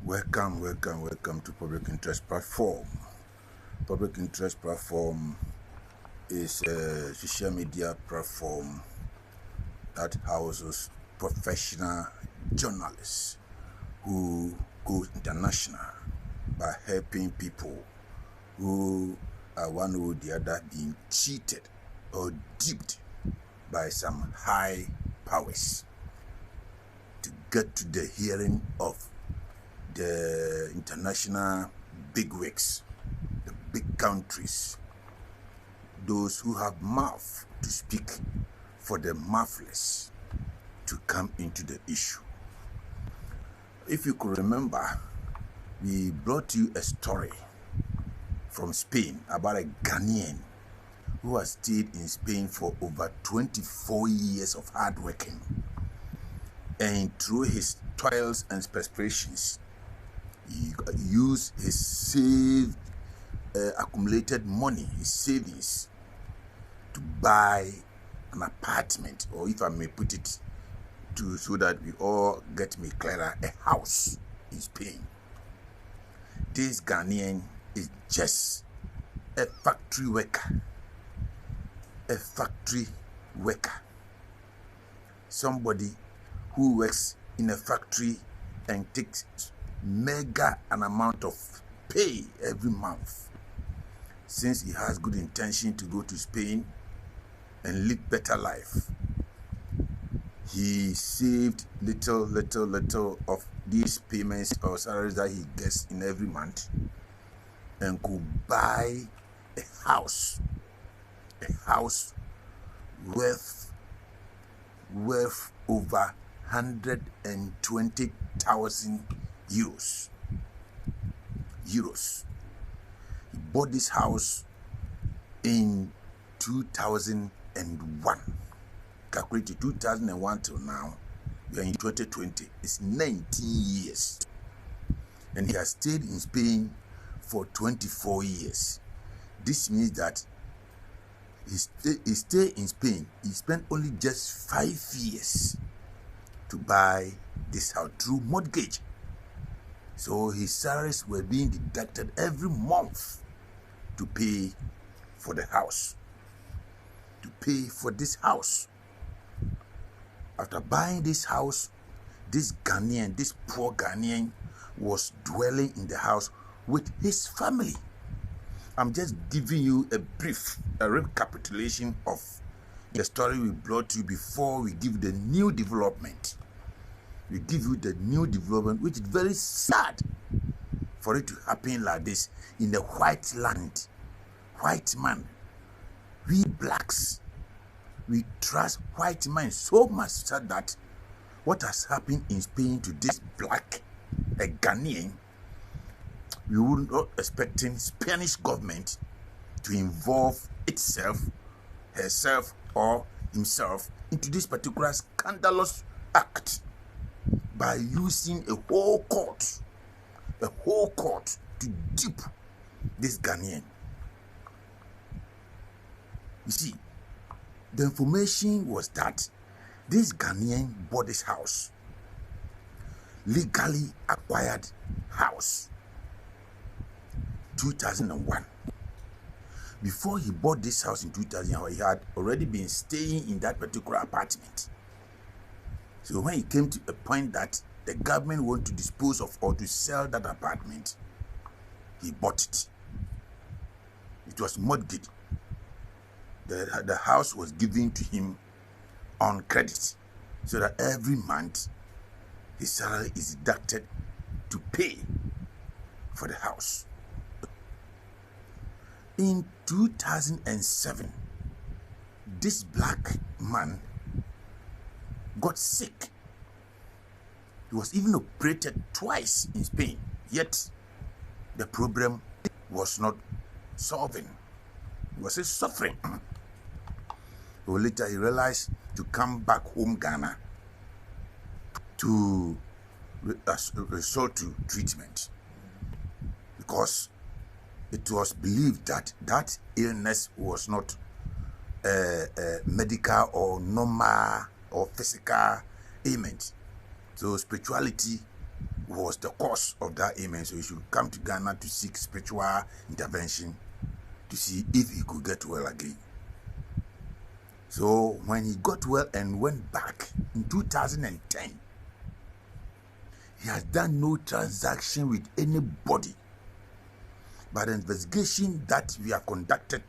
Welcome to Public Interest Platform. Public Interest Platform is a social media platform that houses professional journalists who go international by helping people who are one or the other being cheated or duped by some high powers to get to the hearing of the international bigwigs, the big countries, those who have mouth to speak for the mouthless to come into the issue. If you could remember, we brought you a story from Spain about a Ghanaian who has stayed in Spain for over 24 years of hard working, and through his toils and perspirations, he used his saved, accumulated money, his savings, to buy an apartment, or if I may put it so that we all get me clearer, a house in Spain. This Ghanaian is just a factory worker. Somebody who works in a factory and takes mega an amount of pay every month. Since he has good intention to go to Spain and live better life, he saved little of these payments or salaries that he gets in every month and could buy a house worth over 120,000 euros. He bought this house in 2001. Calculated 2001 till now, we are in 2020. It's 19 years. And he has stayed in Spain for 24 years. This means that his stay in Spain, he spent only just 5 years to buy this house through mortgage. So his salaries were being deducted every month to pay for the house, to pay for this house. After buying this house, this poor Ghanaian, was dwelling in the house with his family. I'm just giving you a recapitulation of the story we brought you before we give the new development. We give you the new development, which is very sad for it to happen like this in the white land. White man, we blacks, we trust white men so much so that what has happened in Spain to this black, a Ghanaian, we were not expecting Spanish government to involve itself, herself, or himself into this particular scandalous act by using a whole court to dupe this Ghanaian. You see, the information was that this Ghanaian bought this house, legally acquired house, 2001. Before he bought this house in 2001, he had already been staying in that particular apartment. So when he came to a point that the government wanted to dispose of or to sell that apartment, he bought it. It was mortgaged. The house was given to him on credit, so that every month his salary is deducted to pay for the house. In 2007, this black man got sick. He was even operated twice in Spain, yet the problem was not solving. He was still suffering. So later he realized to come back home Ghana to resort to treatment, because it was believed that that illness was not medical or normal or physical ailment. So spirituality was the cause of that ailment. So he should come to Ghana to seek spiritual intervention to see if he could get well again. So when he got well and went back in 2010, he has done no transaction with anybody. But the investigation that we have conducted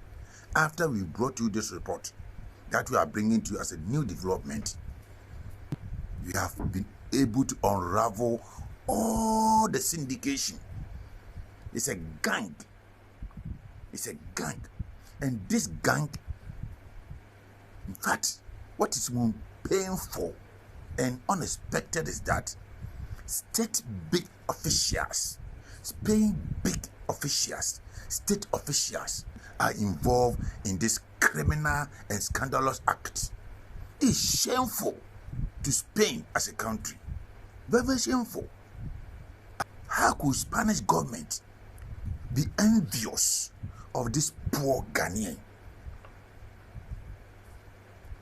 after we brought you this report that we are bringing to you as a new development, we have been able to unravel all the syndication. It's a gang. It's a gang. And this gang, in fact, what is more painful and unexpected is that state big officials, state officials are involved in this criminal and scandalous act. It's shameful to Spain as a country. Very, very shameful. How could Spanish government be envious of this poor Ghanaian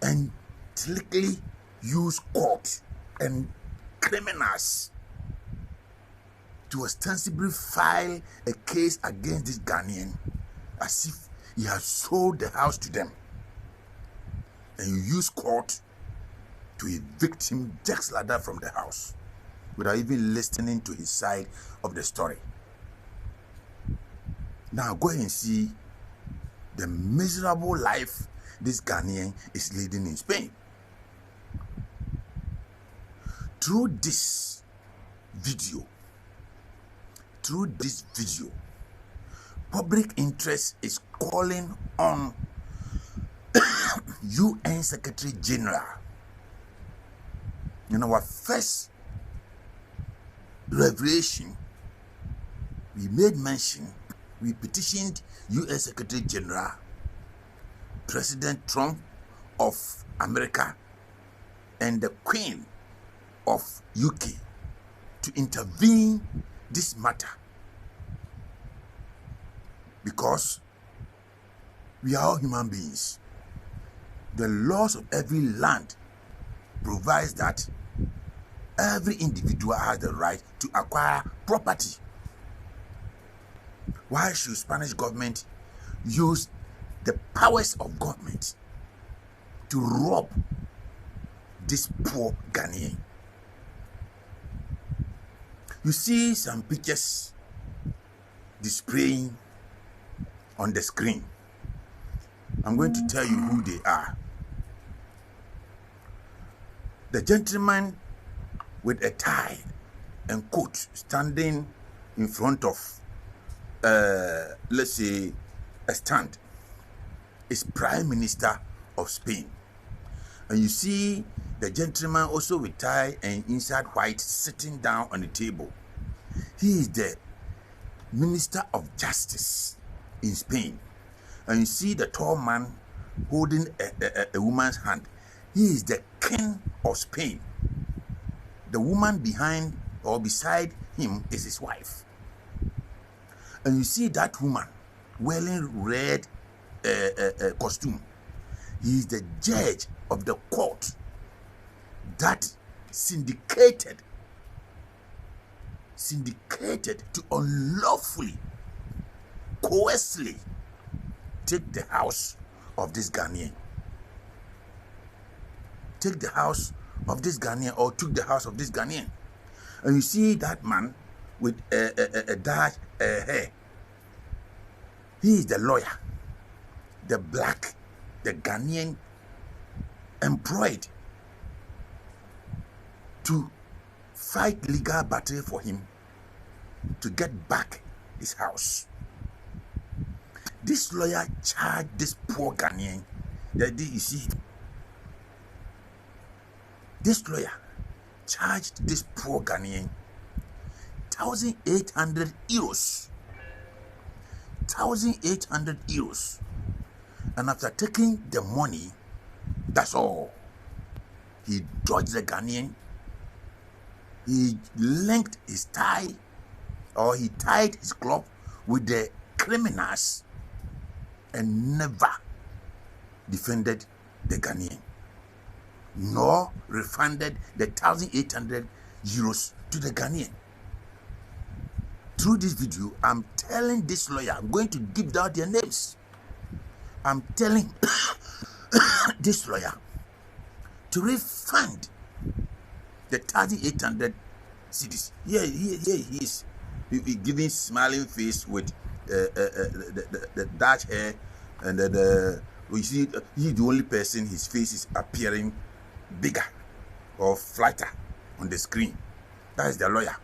and slickly use court and criminals to ostensibly file a case against this Ghanaian as if he has sold the house to them, and you use court to evict him just like that from the house without even listening to his side of the story? Now go and see the miserable life this Ghanaian is leading in Spain. Through this video, public interest is calling on UN Secretary General. In our first revelation, we made mention, we petitioned UN Secretary General, President Trump of America, and the Queen of UK to intervene this matter, because we are all human beings. The laws of every land provides that every individual has the right to acquire property. Why should Spanish government use the powers of government to rob this poor Ghanaian? You see some pictures displaying on the screen. I'm going to tell you who they are. The gentleman with a tie and coat standing in front of, let's say, a stand is Prime Minister of Spain. And you see the gentleman also with tie and inside white sitting down on the table. He is the Minister of Justice in Spain. And you see the tall man holding a woman's hand. He is the King of Spain. The woman behind or beside him is his wife. And you see that woman wearing red costume. He is the judge of the court that syndicated to unlawfully, coercively take the house of this Ghanaian. Take the house of this Ghanaian, or took the house of this Ghanaian. And you see that man with a dark hair. He is the lawyer, the black, the Ghanaian employed to fight legal battle for him to get back his house. This lawyer charged this poor Ghanaian, you see, this lawyer charged this poor Ghanaian 1,800 euros. 1,800 euros. And after taking the money, that's all. He dodged the Ghanaian. He linked his tie, or he tied his glove with the criminals and never defended the Ghanaian, nor refunded the 1,800 euros to the Ghanaian. through this video, I'm telling this lawyer, I'm going to give out their names. I'm telling this lawyer to refund the 1,800 cedis. Here he is. He giving smiling face with the Dutch hair, and then you see he's the only person his face is appearing bigger or flatter on the screen. That is the lawyer.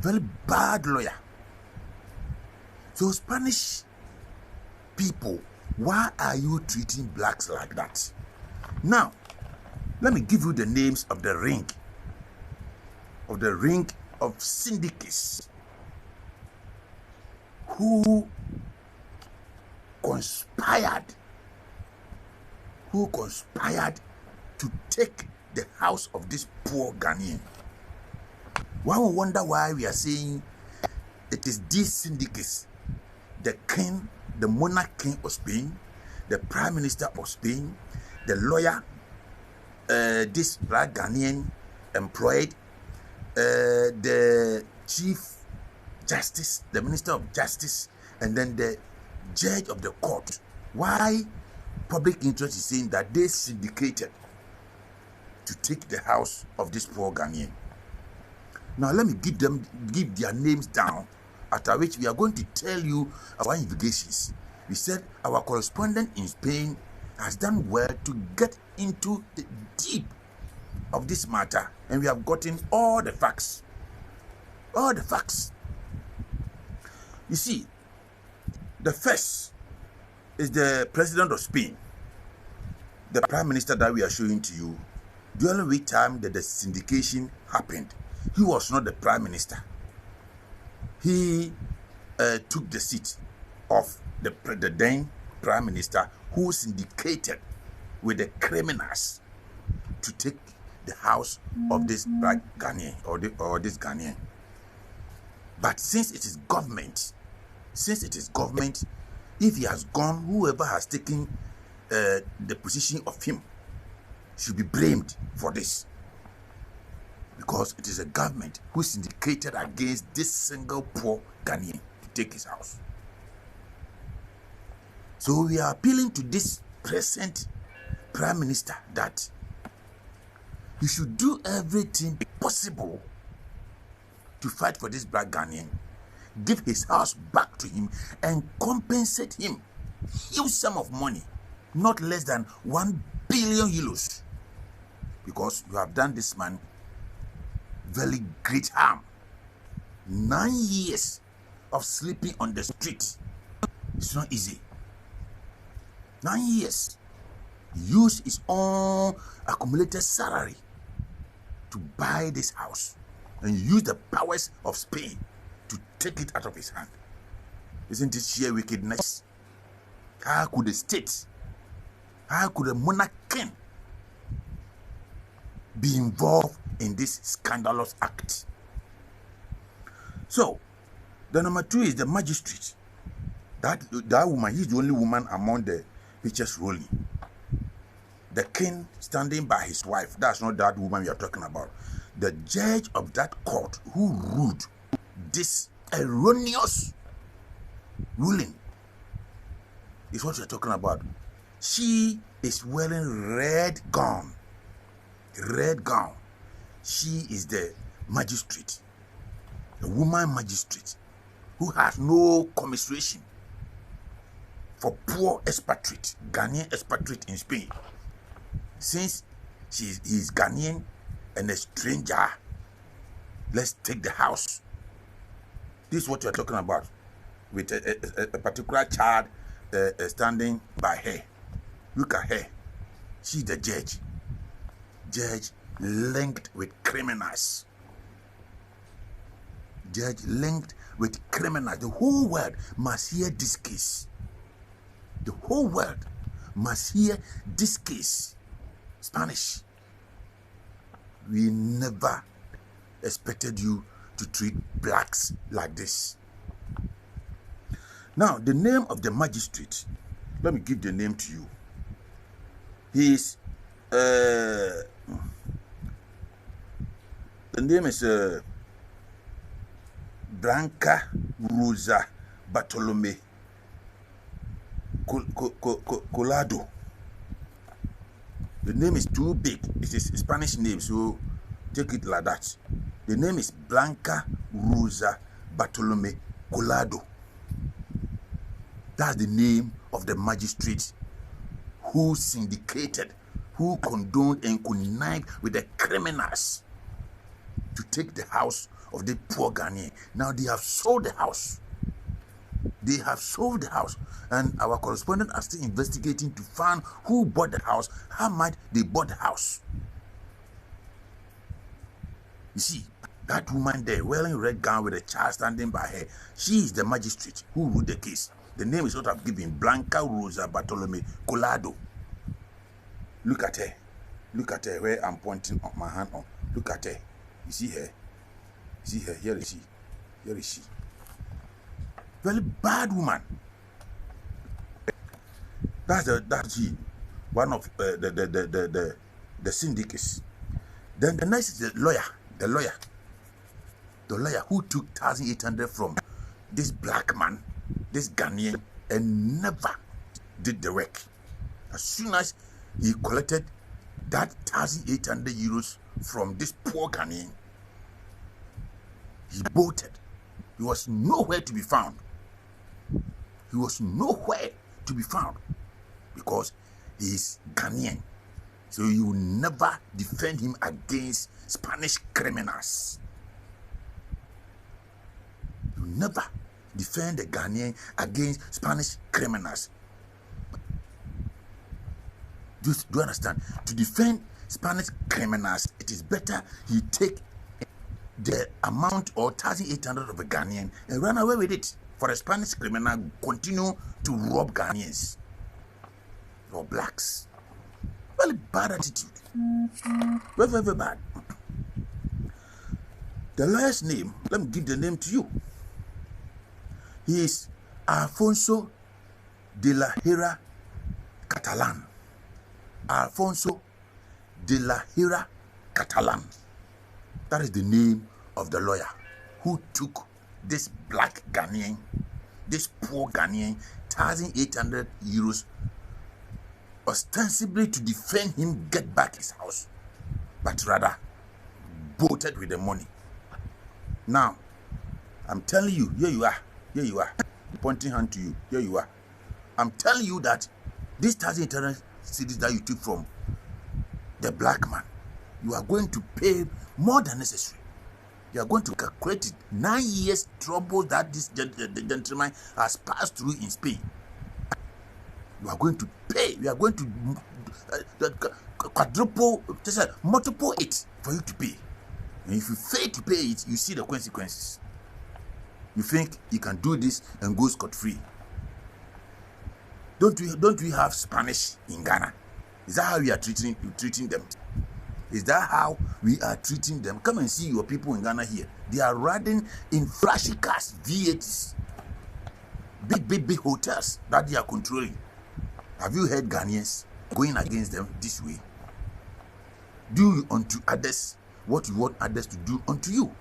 Very bad lawyer. So Spanish people, why are you treating blacks like that? Now, let me give you the names of the ring of syndicates who conspired to take the house of this poor Ghanaian. One will wonder why we are saying it is these syndicates, the king, the monarch king of Spain, the prime minister of Spain, the lawyer, this black Ghanaian employed, the chief justice, the minister of justice, and then the judge of the court. Why public interest is saying that they syndicated to take the house of this poor Ghanaian. Now let me give their names down, after which we are going to tell you our investigations. We said our correspondent in Spain has done well to get into the deep of this matter, and we have gotten all the facts. All the facts. You see, the first is the president of Spain, the prime minister that we are showing to you. During which time that the syndication happened, he was not the prime minister. He took the seat of the then prime minister, who syndicated with the criminals to take the house of this black Ghanaian or this Ghanaian. But since it is government, if he has gone, whoever has taken the position of him should be blamed for this, because it is a government who syndicated against this single poor Ghanaian to take his house. So we are appealing to this present prime minister that he should do everything possible to fight for this black Ghanaian, give his house back to him, and compensate him huge sum of money, not less than 1 billion euros, because you have done this man very great harm. 9 years of sleeping on the street. It's not easy. 9 years. He used his own accumulated salary to buy this house, and use the powers of Spain to take it out of his hand. Isn't it sheer wickedness? How could the state, how could a monarch king be involved in this scandalous act? So, the number 2 is the magistrate. That woman, he's the only woman among the pictures rolling. The king standing by his wife. That's not that woman we are talking about. The judge of that court who ruled this erroneous ruling is what we are talking about. She is wearing red gown. Red gown. She is the magistrate, a woman magistrate who has no commiseration for poor expatriate, Ghanaian expatriate in Spain. Since he is Ghanaian and a stranger, let's take the house. This is what you're talking about, with a particular child standing by her. Look at her. She's the judge. Judge linked with criminals. Judge linked with criminals. The whole world must hear this case. The whole world must hear this case. Spanish, we never expected you to treat blacks like this. Now, the name of the magistrate, let me give the name to you. The name is Blanca Rosa Bartolome Colado. The name is too big. It is a Spanish name, so take it like that. The name is Blanca Rosa Bartolome Colado. That's the name of the magistrate who syndicated, who condoned and connived with the criminals to take the house of the poor Ghanaian. Now they have sold the house. They have sold the house, and our correspondent are still investigating to find who bought the house, how much they bought the house. You see, that woman there wearing red gown with a child standing by her, she is the magistrate who ruled the case. The name is what I've given, Blanca Rosa Bartolome Colado. Look at her. Look at her where I'm pointing my hand on. Look at her. You see her? See her? Here is she. Here is she. Very bad woman. That's she. One of the syndicates. Then the next is the lawyer. The lawyer who took 1,800 from this black man, this Ghanaian, and never did the work. As soon as he collected that 1,800 euros from this poor Ghanaian, he bolted. He was nowhere to be found. He was nowhere to be found because he is Ghanaian. So you will never defend him against Spanish criminals. You never defend the Ghanaian against Spanish criminals. Do you understand? To defend Spanish criminals, it is better he take the amount or 1,800 of a Ghanaian and run away with it. For a Spanish criminal, continue to rob Ghanaians or blacks. Very bad attitude. Very, very bad. The lawyer's name, let me give the name to you. He is Alfonso de la Hera Catalan. Alfonso de la Hera Catalan. That is the name of the lawyer who took this black Ghanaian, this poor Ghanaian, 1,800 euros, ostensibly to defend him, get back his house, but rather bolted with the money. Now, I'm telling you, here you are, pointing hand to you, here you are. I'm telling you that this 1,800 cedis that you took from the black man, you are going to pay more than necessary. You are going to calculate it. 9 years trouble that this the gentleman has passed through in Spain. You are going to pay. We are going to quadruple, multiple it for you to pay. And if you fail to pay it, you see the consequences. You think you can do this and go scot-free. Don't we have Spanish in Ghana? Is that how we are treating them? Is that how we are treating them? Come and see your people in Ghana here. They are riding in flashy cars, V8s, big hotels that they are controlling. Have you heard Ghanaians going against them this way? Do unto others what you want others to do unto you.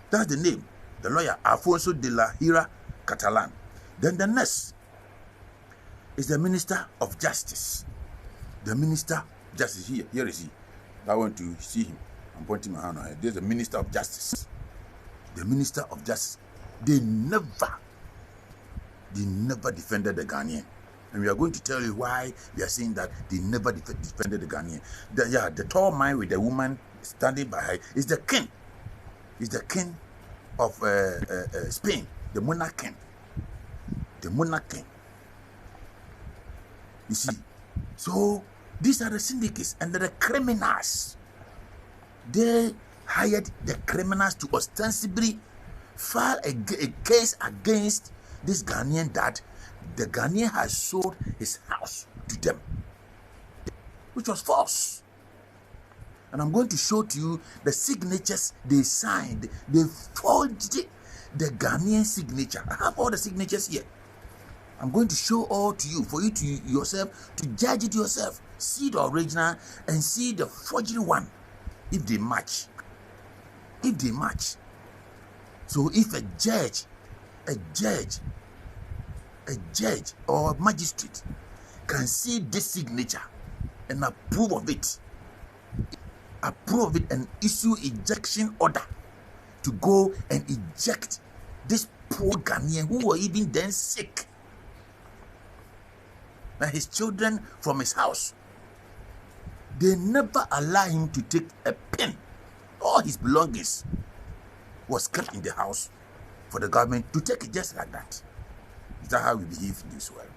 That's the name. The lawyer, Alfonso de la Hera Catalan. Then the next is the Minister of Justice. The Minister of Justice here is he. I want to see him. I'm pointing my hand on him. There's the Minister of Justice. The Minister of Justice. They never defended the Ghanaian. And we are going to tell you why we are saying that they never defended the Ghanaian. The tall man with the woman standing by her is the king. Is the king of Spain, the monarch king. The monarch king. You see, so these are the syndicates and the criminals. They hired the criminals to ostensibly file a case against this Ghanaian that the Ghanaian has sold his house to them, which was false. And I'm going to show to you the signatures they signed. They forged the Ghanaian signature. I have all the signatures here. I'm going to show all to you for you to yourself to judge it yourself. See the original and see the forgery one. If they match. If they match. So if a judge or a magistrate can see this signature and approve of it and issue ejection order to go and eject this poor Ghanaian who were even then sick, and his children from his house, they never allow him to take a pen. All his belongings was kept in the house for the government to take it just like that. Is that how we behave in this world?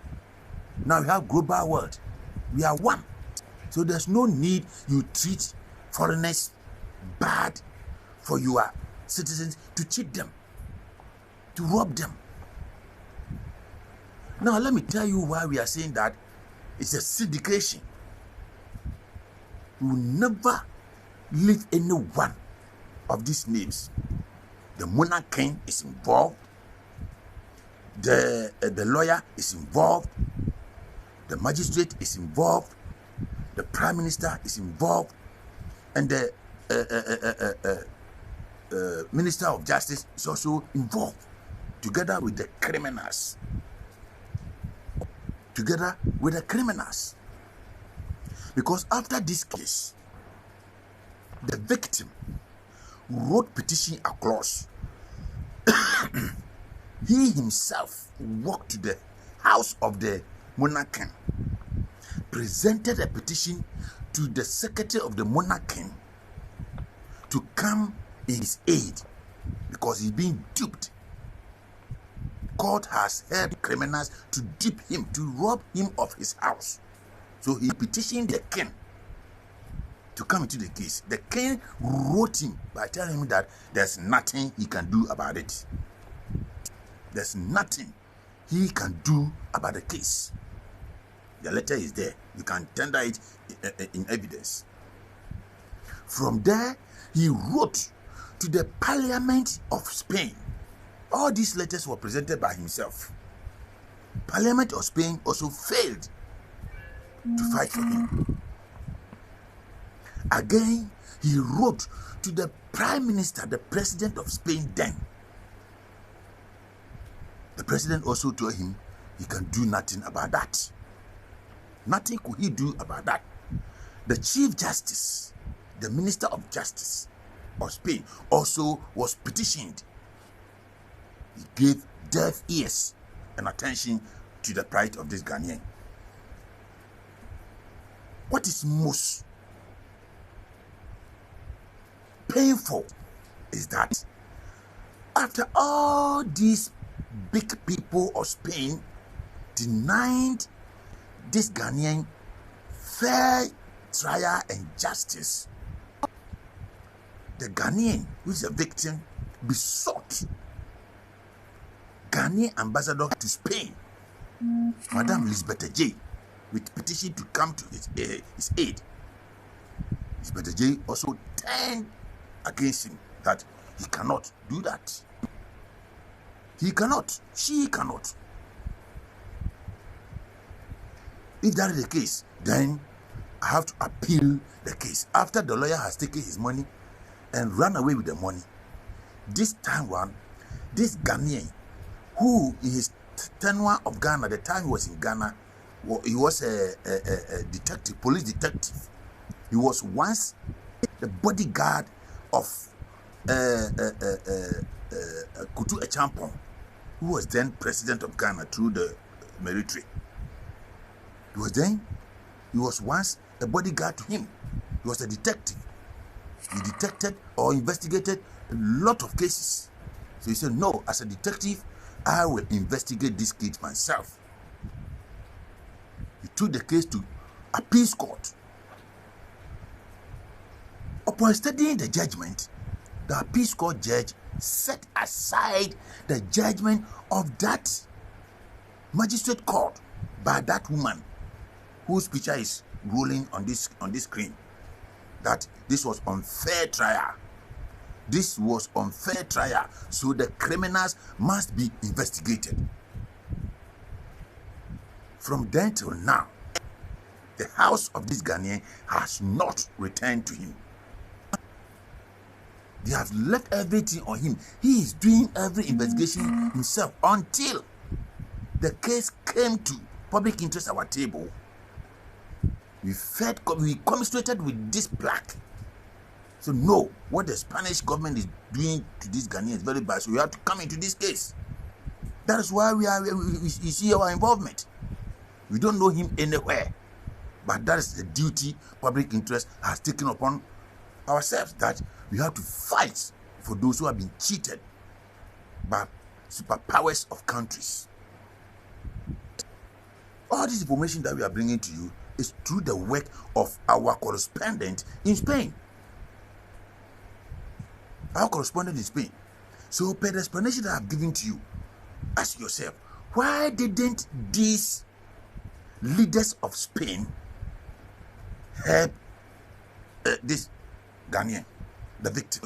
Now we have global world. We are one. So there's no need you treat foreigners bad for your citizens, to cheat them, to rob them. Now let me tell you why we are saying that it's a syndication. We will never leave any one of these names. The monarch king is involved. The lawyer is involved. The magistrate is involved. The prime minister is involved. And the minister of justice is also involved, together with the criminals. Because after this case, the victim wrote petition across. He himself walked to the house of the monarch king, presented a petition to the secretary of the monarch king to come in his aid because he's being duped. God has helped criminals to dupe him, to rob him of his house. So he petitioned the king to come into the case. The king wrote him by telling him that there's nothing he can do about it. There's nothing he can do about the case. The letter is there. You can tender it in evidence. From there, he wrote to the Parliament of Spain. All these letters were presented by himself. Parliament of Spain also failed to fight for him. Again, he wrote to the Prime Minister, the President of Spain then. The President also told him he can do nothing about that. Nothing could he do about that. The Chief Justice, the Minister of Justice of Spain, also was petitioned. He gave deaf ears and attention to the plight of this Ghanaian. What is most painful is that after all these big people of Spain denied this Ghanaian fair trial and justice, the Ghanaian, who is a victim, besought Ghanaian ambassador to Spain, Madame Elizabeth J, with petition to come to his aid. Elizabeth J also turned against him, that he cannot do that. He cannot. She cannot. If that is the case, then I have to appeal the case. After the lawyer has taken his money and run away with the money, this time one, this Ghanaian, who in his tenure of Ghana, the time he was in Ghana, he was a detective, police detective. He was once the bodyguard of Kutu Echampong, who was then president of Ghana through the military. He was once a bodyguard to him. He was a detective. He detected or investigated a lot of cases. So he said, no, as a detective, I will investigate this case myself. He took the case to appeals court. Upon studying the judgment, the appeals court judge set aside the judgment of that magistrate court by that woman whose picture is rolling on this screen, that this was unfair trial. This was unfair trial, so the criminals must be investigated. From then till now, the house of this Ghanaian has not returned to him. They have left everything on him. He is doing every investigation himself until the case came to public interest our table. We commiserated with this plaque. So no, what the Spanish government is doing to this Ghanaian is very bad. So we have to come into this case. That is why we see our involvement. We don't know him anywhere. But that is the duty public interest has taken upon ourselves, that we have to fight for those who have been cheated by superpowers of countries. All this information that we are bringing to you is through the work of our correspondent in Spain. Our correspondent in Spain. So, per the explanation that I have given to you, ask yourself, why didn't these leaders of Spain help this Ghanaian, the victim?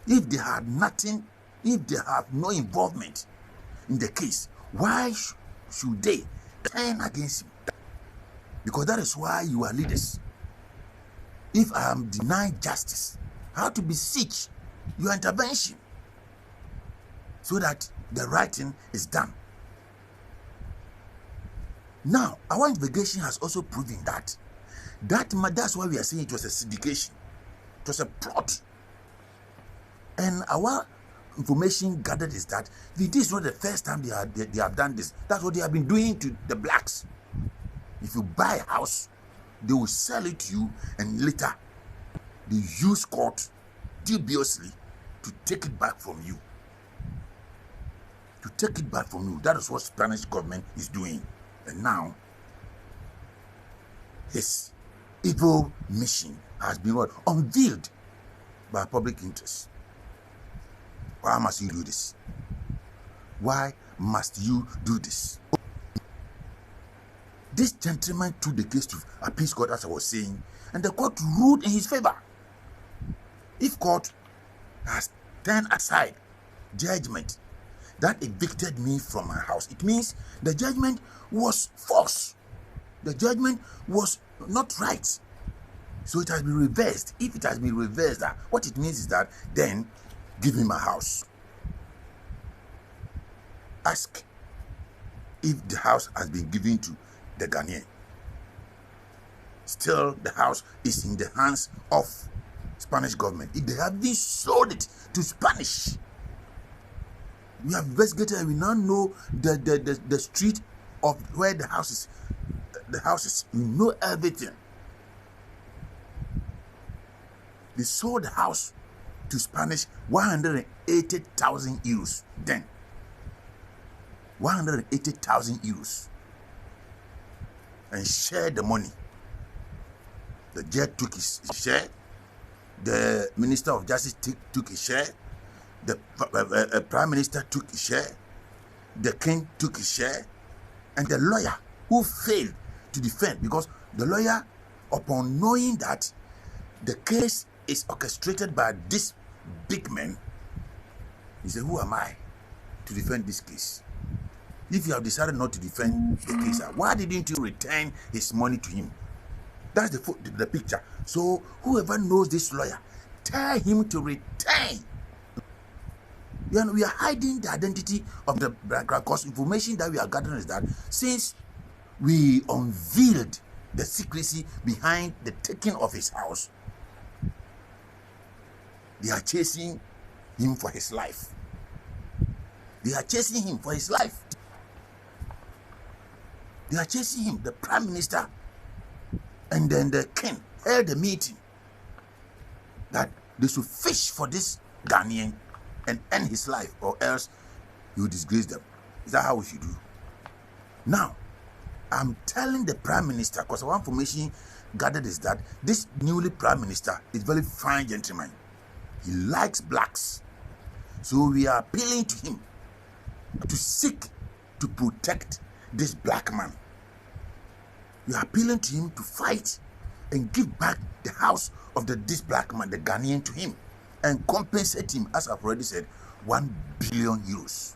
If they had nothing, if they have no involvement in the case, why should they turn against him? Because that is why you are leaders. If I am denied justice, I have to beseech your intervention so that the right thing is done. Now, our investigation has also proven that's why we are saying it was a syndication. It was a plot. And our information gathered is that this is not the first time they have done this. That's what they have been doing to the blacks. If you buy a house, they will sell it to you, and later they use court dubiously to take it back from you. To take it back from you. That is what Spanish government is doing. And now, his evil mission has been unveiled by public interest. Why must you do this? Why must you do this? This gentleman took the case to appeals court, as I was saying, and the court ruled in his favor. If court has turned aside judgment that evicted me from my house, it means the judgment was false. The judgment was not right. So it has been reversed. If it has been reversed, what it means is that then give me my house. Ask if the house has been given to the Ghanaian. Still, the house is in the hands of Spanish government. If they have been sold it to Spanish, we have investigated and we now know the street of where the house is. The houses, we know everything. They sold the house to Spanish 180,000 euros then. 180,000 euros. And shared the money. The judge took his share. The Minister of Justice took his share. The Prime Minister took his share. The King took his share. And the lawyer who failed to defend, because the lawyer, upon knowing that the case is orchestrated by this big man, he said, who am I to defend this case? If you have decided not to defend the case, why didn't you return his money to him? That's the picture. So whoever knows this lawyer, tell him to return. We are hiding the identity of the black, because information that we are gathering is that since we unveiled the secrecy behind the taking of his house, they are chasing him for his life. They are chasing him for his life. They are chasing him. The Prime Minister and then the King held a meeting that they should fish for this Ghanaian and end his life, or else he will disgrace them. Is that how we should do? Now, I'm telling the Prime Minister, because our information gathered is that this newly Prime Minister is a very fine gentleman. He likes blacks. So we are appealing to him to seek to protect this black man. We are appealing to him to fight and give back the house of this black man, the Ghanaian, to him, and compensate him, as I've already said, 1 billion euros.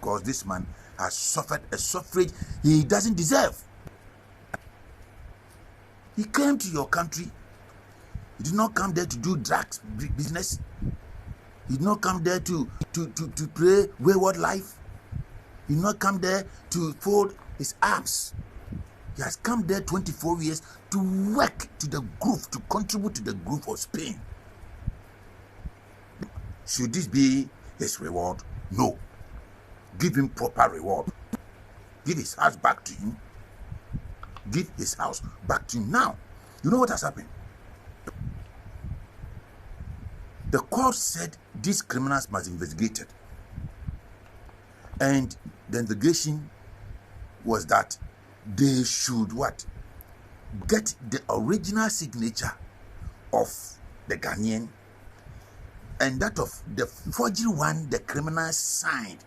Because this man has suffered a suffrage he doesn't deserve. He came to your country He did not come there to do drugs business. He did not come there to play wayward life. He did not come there to fold his arms. He has come there 24 years to work to the groove, to contribute to the groove of Spain. Should this be his reward? No. Give him proper reward. Give his house back to him. Give his house back to him. Now, you know what has happened? The court said these criminals must be investigated. And the investigation was that they should what? Get the original signature of the Ghanaian and that of the forgery one the criminals signed.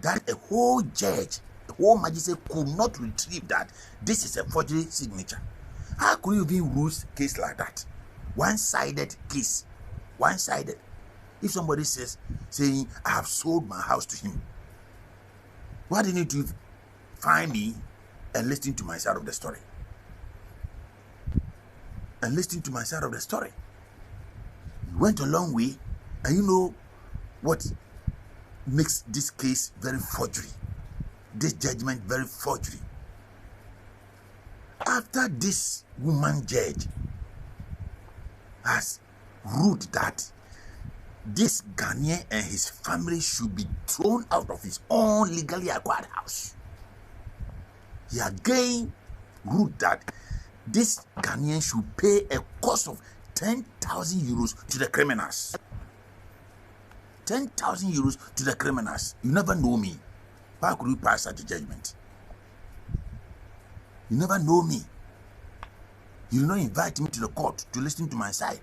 That a whole judge, a whole magistrate could not retrieve that this is a forgery signature. How could you even rule a case like that? One-sided case. One-sided. If somebody saying, I have sold my house to him, why do you need to find me and listen to my side of the story? And listen to my side of the story. You went a long way, and you know what makes this case very forgery. This judgment very forgery. After this woman judge has ruled that this Ghanaian and his family should be thrown out of his own legally acquired house, he again ruled that this Ghanaian should pay a cost of 10,000 euros to the criminals. 10,000 euros to the criminals. You never know me. How could you pass such a judgment? You never know me. You did not invite me to the court to listen to my side.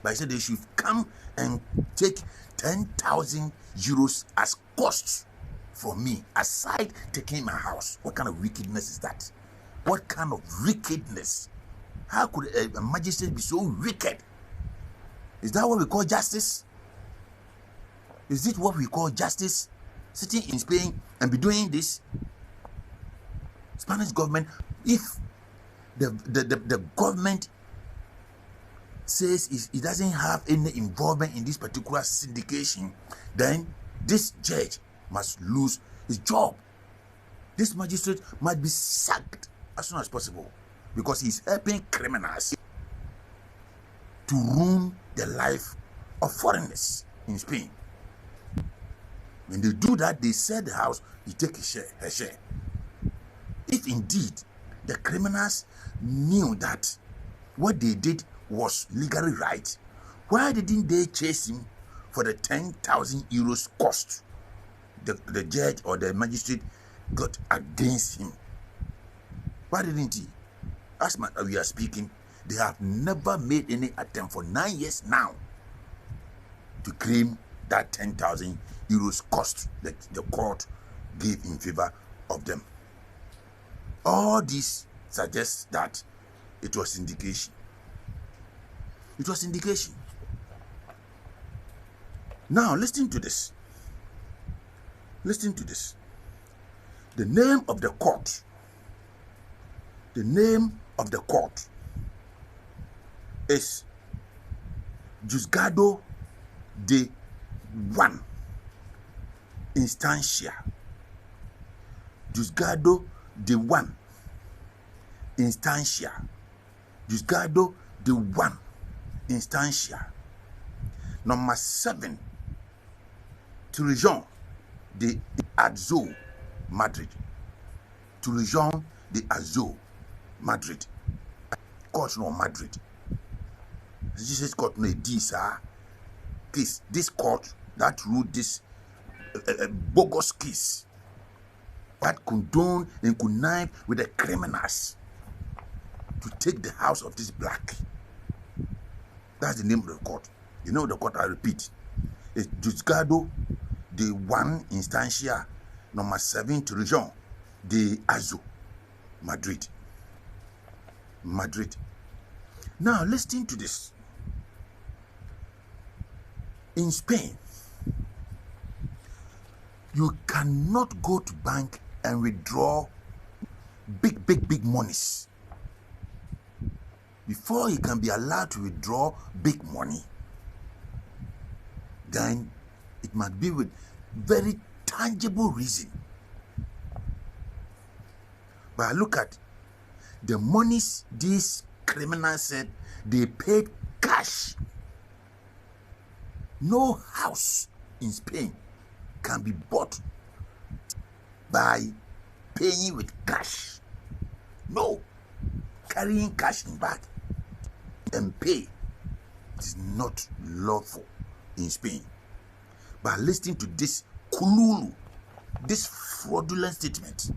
But I said they should come and take 10,000 euros as costs from me, aside taking my house. What kind of wickedness is that? What kind of wickedness? How could a magistrate be so wicked? Is that what we call justice? Is it what we call justice? Sitting in Spain and be doing this? Spanish government, if the government says it doesn't have any involvement in this particular syndication, then this judge must lose his job. This magistrate must be sacked as soon as possible because he's helping criminals to ruin the life of foreigners in Spain. When they do that, they sell the house, you take her share. If indeed the criminals knew that what they did was legally right, why didn't they chase him for the 10,000 euros cost the judge or the magistrate got against him? Why didn't he? As we are speaking, they have never made any attempt for 9 years now to claim that 10,000 euros cost that the court gave in favor of them. All this suggests that it was syndication. It was syndication. Now, listen to this. Listen to this. The name of the court. The name of the court is Juzgado de 1 Instancia. Juzgado de 1 Instancia. Juzgado de 1 Instancia. Number 7, Turillon de Azul, Madrid. Turillon de Azul, Madrid. Court no Madrid. Jesus court no this case. This court that ruled this bogus case that condoned and connived with the criminals to take the house of this black. That's the name of the court. You know the court, I repeat. It's Juzgado de 1 Instancia, number 7, Turillon de Azul, Madrid. Madrid. Now, listen to this. In Spain, you cannot go to bank and withdraw big monies. before he can be allowed to withdraw big money, then it must be with very tangible reason. But look at the monies these criminals said they paid cash. No house in Spain can be bought by paying with cash. No, carrying cash in bag and pay, it is not lawful in Spain. But listening to this kululu, this fraudulent statement,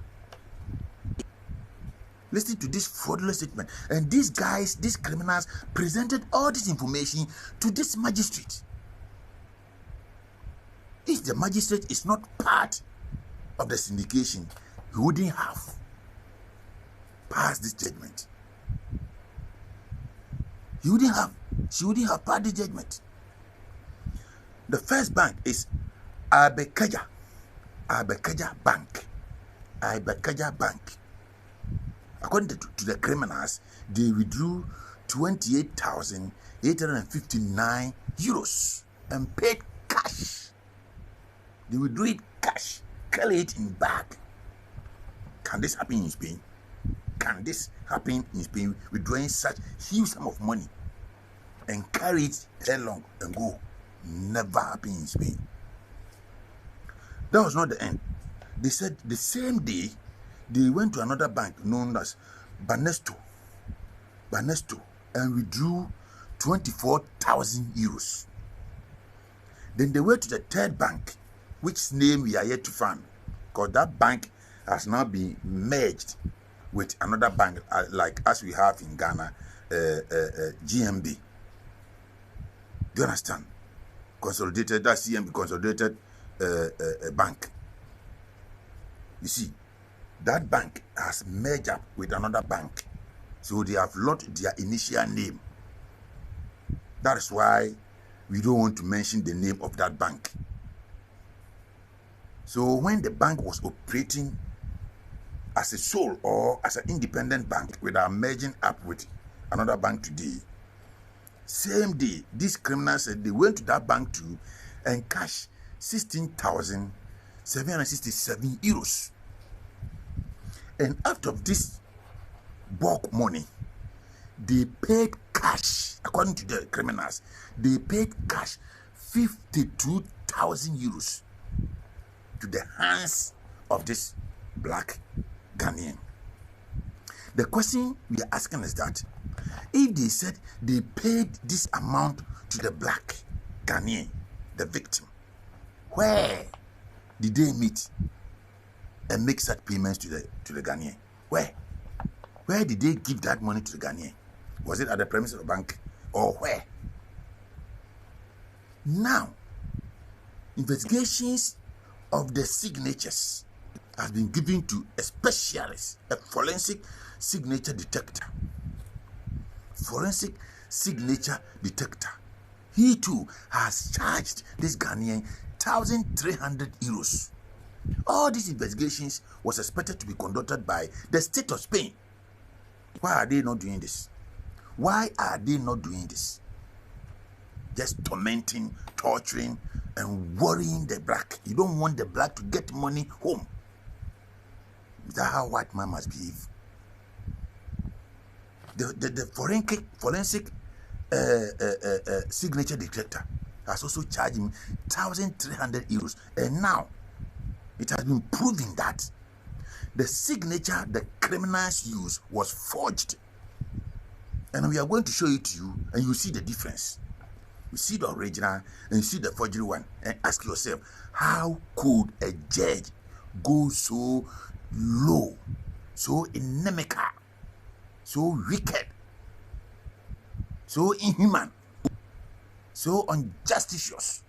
listening to this fraudulent statement, and these guys, these criminals, presented all this information to this magistrate. If the magistrate is not part of the syndication, he wouldn't have passed this judgment. She wouldn't have passed the judgment. The first bank is Abekaja Bank. Abekaja Bank. According to the criminals, they withdrew 28,859 euros and paid cash. They withdrew it cash, carry it in bag. Can this happen in Spain? Can this happen in Spain, withdrawing such huge sum of money and carry it headlong and go? Never happen in Spain. That was not the end. They said the same day they went to another bank known as Banesto, and withdrew 24,000 euros. Then they went to the third bank, which name we are yet to find, because that bank has now been merged with another bank, like as we have in Ghana, GMB. Do you understand? Consolidated, that's CMB, consolidated bank. You see, that bank has merged up with another bank, so they have lost their initial name. That is why we don't want to mention the name of that bank. So when the bank was operating as a sole or as an independent bank without merging up with another bank today, same day, these criminals said they went to that bank too and cashed 16,767 euros. And out of this bulk money, they paid cash, according to the criminals, they paid cash 52,000 euros to the hands of this black Ghanaian. The question we are asking is that if they said they paid this amount to the black Ghanaian, the victim, where did they meet and make such payments to the Ghanaian? Where did they give that money to the Ghanaian? Was it at the premises of the bank or where? Now, investigations of the signatures has been given to a specialist, a forensic signature detector. Forensic signature detector. He too has charged this Ghanaian 1,300 euros. All these investigations was expected to be conducted by the state of Spain. Why are they not doing this? Why are they not doing this? Just tormenting, torturing, and worrying the black. You don't want the black to get money home. Is that how white man must behave? The forensic signature detector has also charged him 1,300 euros. And now, it has been proven that the signature the criminals used was forged. And we are going to show it to you, and you see the difference. You see the original, and you see the forgery one. And ask yourself, how could a judge go so low, so inimical, so wicked, so inhuman, so unjusticious?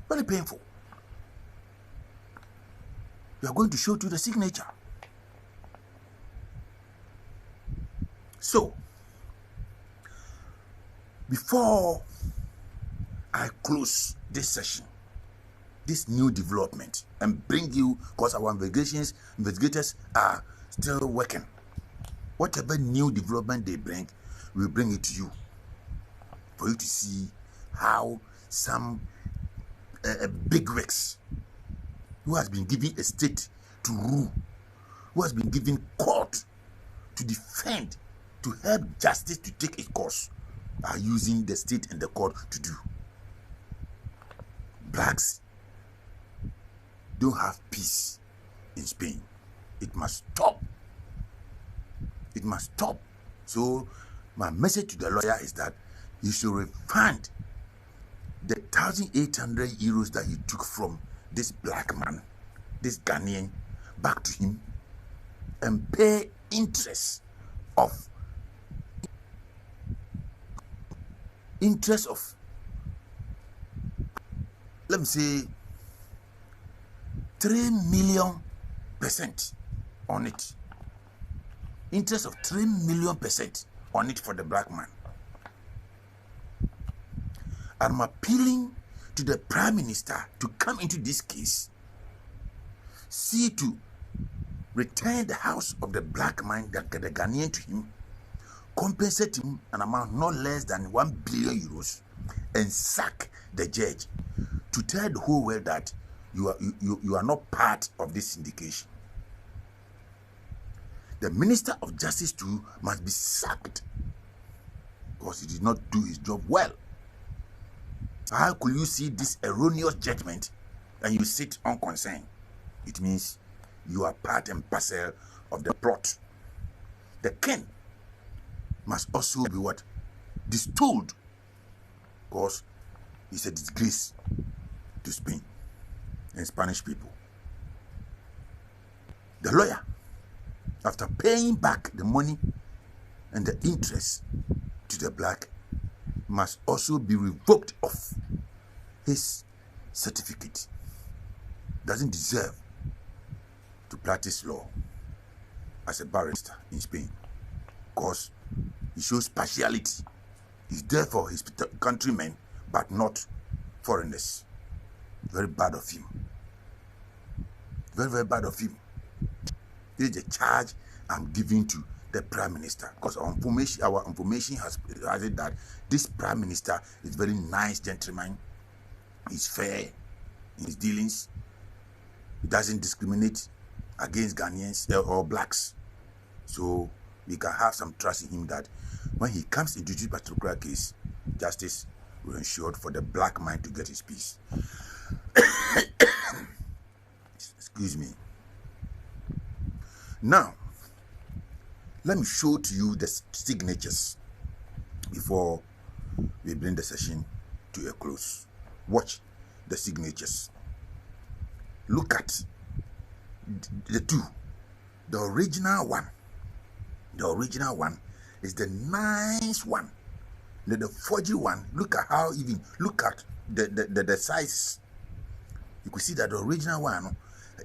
Very painful. We are going to show to the signature. So, before I close this session, this new development, and bring you, because our investigators are still working, Whatever new development they bring, we'll bring it to you for you to see how some big wigs who has been given a state to rule, who has been given court to defend, to help justice to take its course, are using the state and the court to do. Blacks don't have peace in Spain. It must stop. It must stop. So my message to the lawyer is that you should refund the 1,800 euros that you took from this black man, this Ghanaian, back to him, and pay interest of let me say 3 million% on it. Interest of 3 million% on it for the black man. I'm appealing to the Prime Minister to come into this case, see to return the house of the black man, the Ghanaian, to him, compensate him an amount not less than 1 billion euros, and sack the judge to tell the whole world that you are not part of this syndication. The Minister of Justice too must be sacked because he did not do his job well. How could you see this erroneous judgment and you sit unconcerned? It means you are part and parcel of the plot. The king must also be what? Distilled, because it's a disgrace to Spain and Spanish people. The lawyer, after paying back the money and the interest to the black, must also be revoked of his certificate. Doesn't deserve to practice law as a barrister in Spain because he shows partiality. He's there for his countrymen but not foreigners. Very bad of him. Very, very bad of him. This is the charge I'm giving to the Prime Minister, because our information has it that this Prime Minister is very nice gentleman. He's fair in his dealings. He doesn't discriminate against Ghanaians or blacks. So we can have some trust in him that when he comes into this particular case, justice will ensure for the black man to get his peace. Excuse me. Now, let me show to you the signatures before we bring the session to a close. Watch the signatures. Look at the two. The original one. The original one is the nice one. The forgery one, look at how even, look at the size. You could see that the original one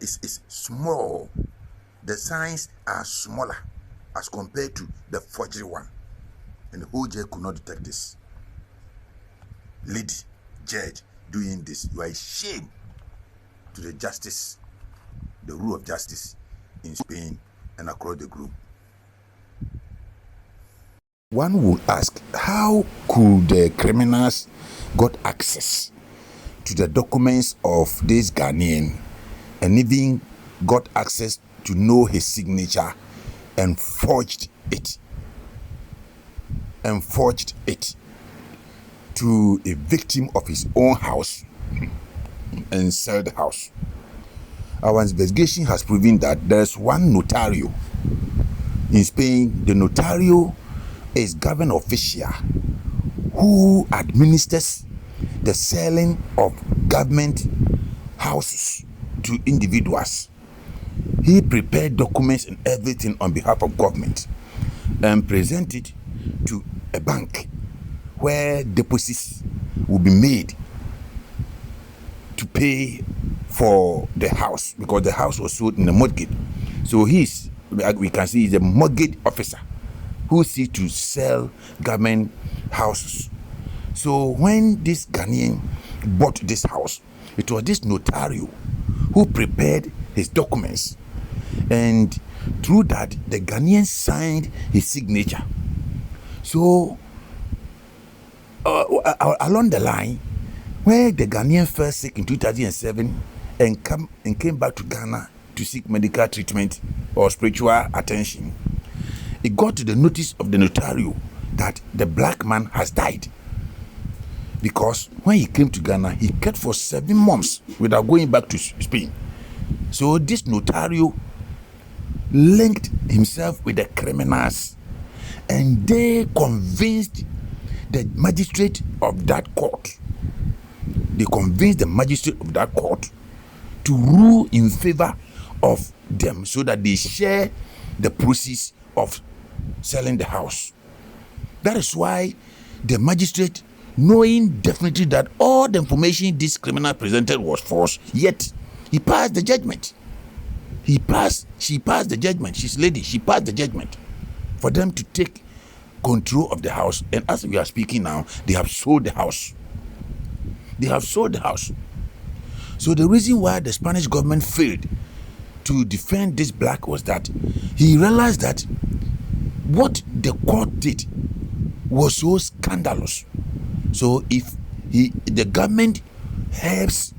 is small. The signs are smaller as compared to the forgery one. And the whole judge could not detect this. Lady judge doing this, you are a shame to the justice, the rule of justice in Spain and across the globe. One would ask, how could the criminals got access to the documents of this Ghanaian and even got access to know his signature and forged it to a victim of his own house and sell the house? Our investigation has proven that there's one notario in Spain. The notario is government official who administers the selling of government houses to individuals. He prepared documents and everything on behalf of government and present it to a bank where deposits will be made to pay for the house, because the house was sold in a mortgage. So we can see he's a mortgage officer who seeks to sell government houses. So when this Ghanaian bought this house, it was this notario who prepared his documents and Through that, the Ghanaian signed his signature. So, along the line, where the Ghanaian fell sick in 2007 and came back to Ghana to seek medical treatment or spiritual attention, it got to the notice of the notario that the black man has died. Because when he came to Ghana, he kept for 7 months without going back to Spain. So this notario linked himself with the criminals, and they convinced the magistrate of that court. They convinced the magistrate of that court to rule in favor of them so that they share the proceeds of selling the house. That is why the magistrate, knowing definitely that all the information this criminal presented was false, yet he passed the judgment. She passed the judgment. She's lady. She passed the judgment for them to take control of the house. And as we are speaking now, they have sold the house. They have sold the house. So the reason why the Spanish government failed to defend this black was that he realized that what the court did was so scandalous. So if the government helps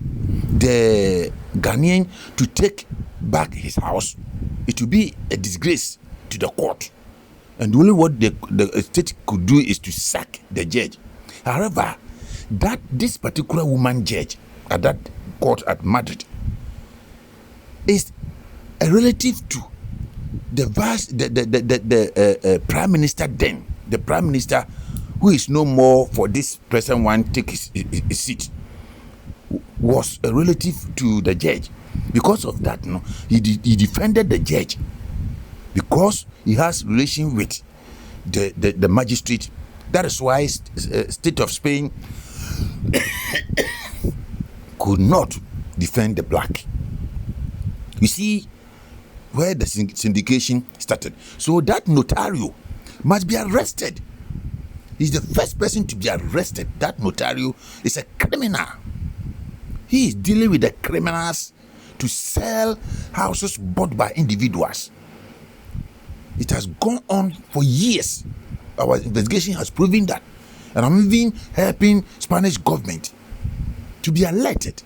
the Ghanaian to take back his house, it will be a disgrace to the court. And only what the state could do is to sack the judge. However, this particular woman judge at that court at Madrid is a relative to the prime minister then, the prime minister who is no more for this present one take his seat, was a relative to the judge. Because of that, he defended the judge because he has relation with the magistrate. That is why state of Spain could not defend the black. You see where the syndication started. So that notario must be arrested. He's the first person to be arrested. That notario is a criminal. He is dealing with the criminals to sell houses bought by individuals. It has gone on for years. Our investigation has proven that. And I'm even helping Spanish government to be alerted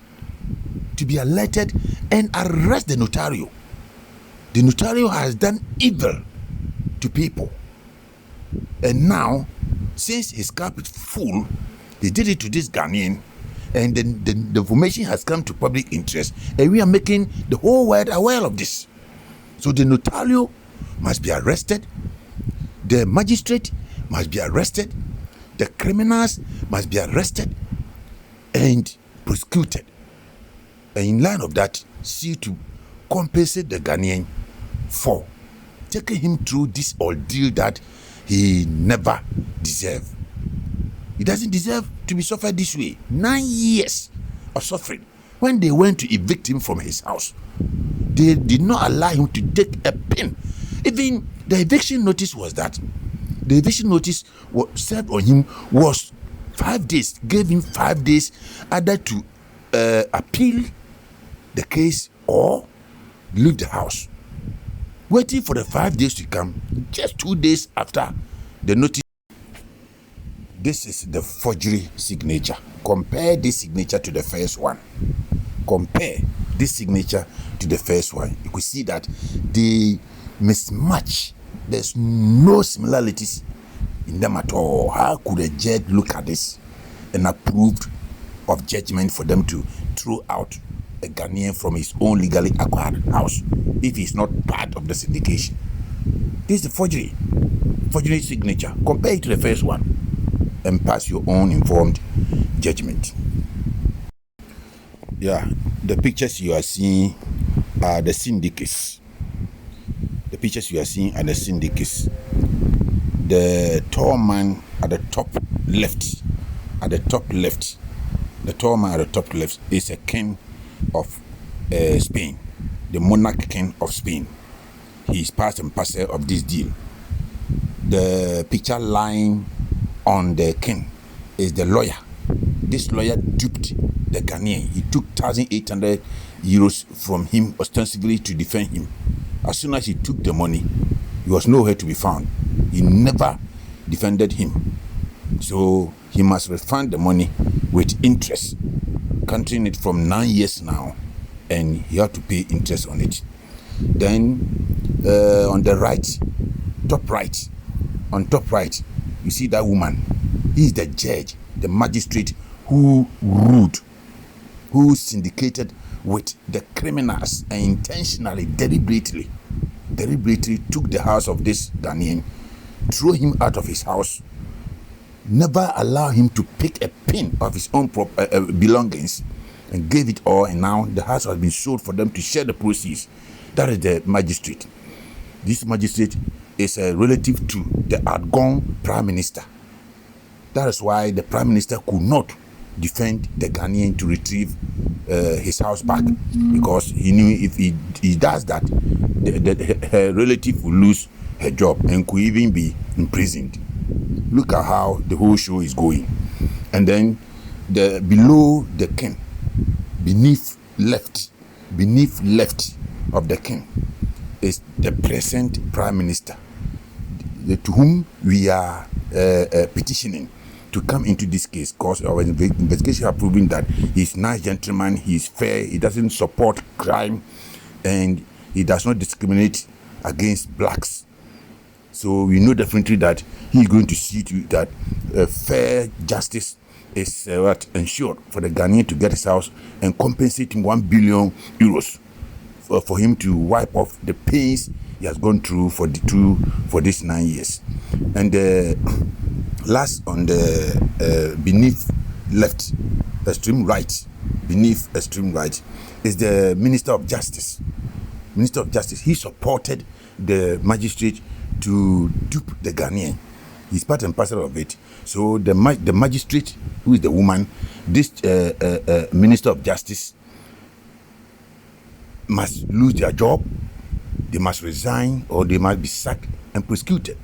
and arrest the notario. The notario has done evil to people. And now, since his cup is full, he did it to this Ghanaian, and then the information has come to public interest, and we are making the whole world aware of this. So the notario must be arrested, the magistrate must be arrested, the criminals must be arrested and prosecuted. And in line of that, see to compensate the Ghanaian for taking him through this ordeal that he never deserved. He doesn't deserve to be suffered this way. 9 years of suffering. When they went to evict him from his house, they did not allow him to take a pin. Even the eviction notice was that. The eviction notice was served on him was 5 days. Gave him 5 days either to appeal the case or leave the house. Waiting for the 5 days to come, just 2 days after the notice. This is the forgery signature. Compare this signature to the first one. Compare this signature to the first one. You could see that they mismatch. There's no similarities in them at all. How could a judge look at this and approved of judgment for them to throw out a Ghanaian from his own legally acquired house if he's not part of the syndication? This is the forgery signature. Compare it to the first one and pass your own informed judgment. Yeah, the pictures you are seeing are the syndicates. The pictures you are seeing are the syndicates. The tall man at the top left, the tall man at the top left is a king of Spain, the monarch king of Spain. He is part and parcel of this deal. The picture lying on the king is the lawyer. This lawyer duped the Ghanaian. He took 1,800 euros from him ostensibly to defend him. As soon as he took the money, he was nowhere to be found. He never defended him. So he must refund the money with interest, counting it from 9 years now, and he had to pay interest on it. Then on the right, on top right, you see that woman. He is the judge, the magistrate who ruled, who syndicated with the criminals and intentionally, deliberately took the house of this Ghanaian, threw him out of his house, never allow him to pick a pin of his own belongings, and gave it all, and now the house has been sold for them to share the proceeds. That is the magistrate. This magistrate is a relative to the outgone prime minister. That is why the prime minister could not defend the Ghanaian to retrieve his house back, because he knew if he does that, her relative will lose her job and could even be imprisoned. Look at how the whole show is going. And then below the king, beneath left of the king, is the present prime minister, to whom we are petitioning to come into this case, because our investigation have proven that he's a nice gentleman, he's fair, he doesn't support crime, and he does not discriminate against blacks. So we know definitely that he's going to see to that fair justice is ensured for the Ghanaian to get his house and compensate him 1 billion euros for him to wipe off the pains he has gone through for these 9 years. And last on the beneath left, extreme right, beneath extreme right, is the Minister of Justice. Minister of Justice, he supported the magistrate to dupe the Ghanaian. He's part and parcel of it. So the magistrate, who is the woman, this Minister of Justice, must lose their job, they must resign, or they must be sacked and prosecuted.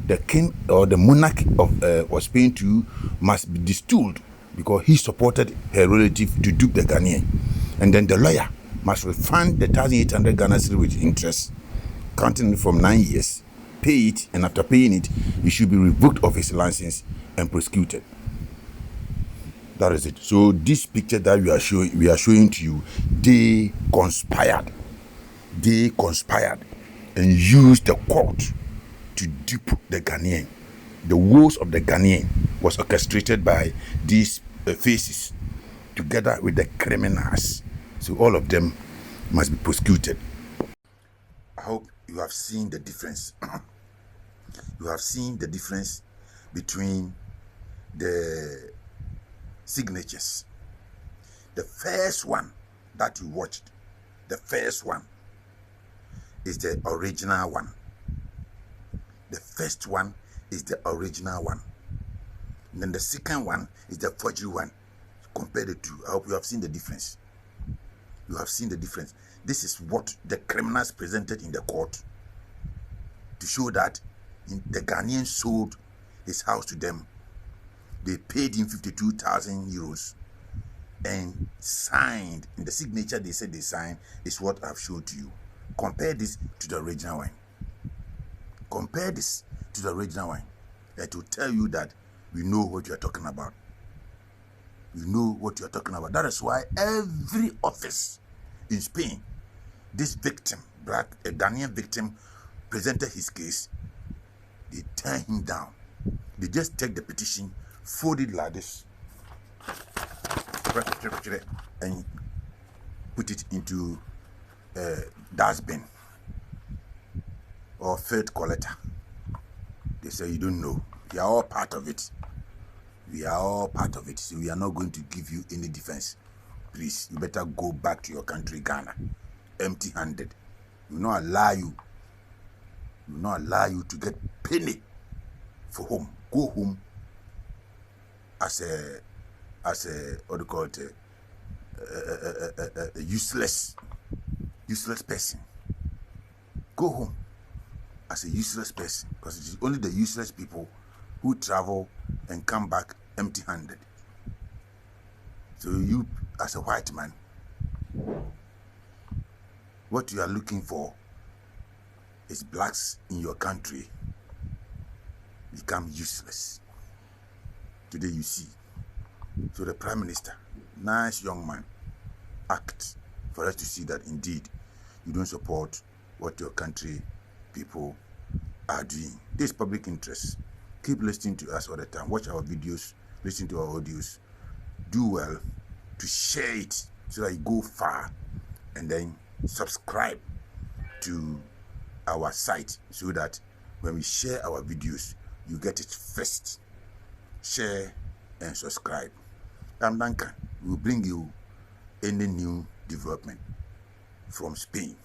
The king or the monarch of Spain too must be distilled because he supported her relative to dupe the Ghanaian. And then the lawyer must refund the 1,800 Ghana cedis with interest, counting it from 9 years, pay it, and after paying it, he should be revoked of his license and prosecuted. That is it. So this picture that we are showing to you, they conspired and used the court to dupe the Ghanaian. The woes of the Ghanaian was orchestrated by these faces together with the criminals. So all of them must be prosecuted. I hope you have seen the difference. You have seen the difference between the signatures. The first one that you watched, the first one is the original one. The first one is the original one. And then the second one is the forgery one. Compare the two. I hope you have seen the difference. You have seen the difference. This is what the criminals presented in the court to show that the Ghanaian sold his house to them. They paid him 52,000 euros and signed. In the signature they said they signed is what I've showed to you. Compare this to the original one. Compare this to the original one. It will tell you that we know what you are talking about. You know what you are talking about. That is why every office in Spain, this victim, a Ghanaian victim, presented his case. They turn him down. They just take the petition, fold it like this, and put it into dustbin or field collector. They say you don't know. We are all part of it. We are all part of it. So we are not going to give you any defense. Please, you better go back to your country, Ghana, empty-handed. We will not allow you. We will not allow you to get penny for home. Go home as a what do you call it, a useless person. Go home as a useless person, because it is only the useless people who travel and come back empty-handed. So you, as a white man, what you are looking for is blacks in your country become useless. Today you see. So the Prime Minister, nice young man, act for us to see that indeed you don't support what your country people are doing. This is public interest. Keep listening to us all the time. Watch our videos, listen to our audios. Do well to share it so that you go far, and then subscribe to our site so that when we share our videos, you get it first. Share and subscribe. I'm Duncan. We'll bring you any new development from Spain.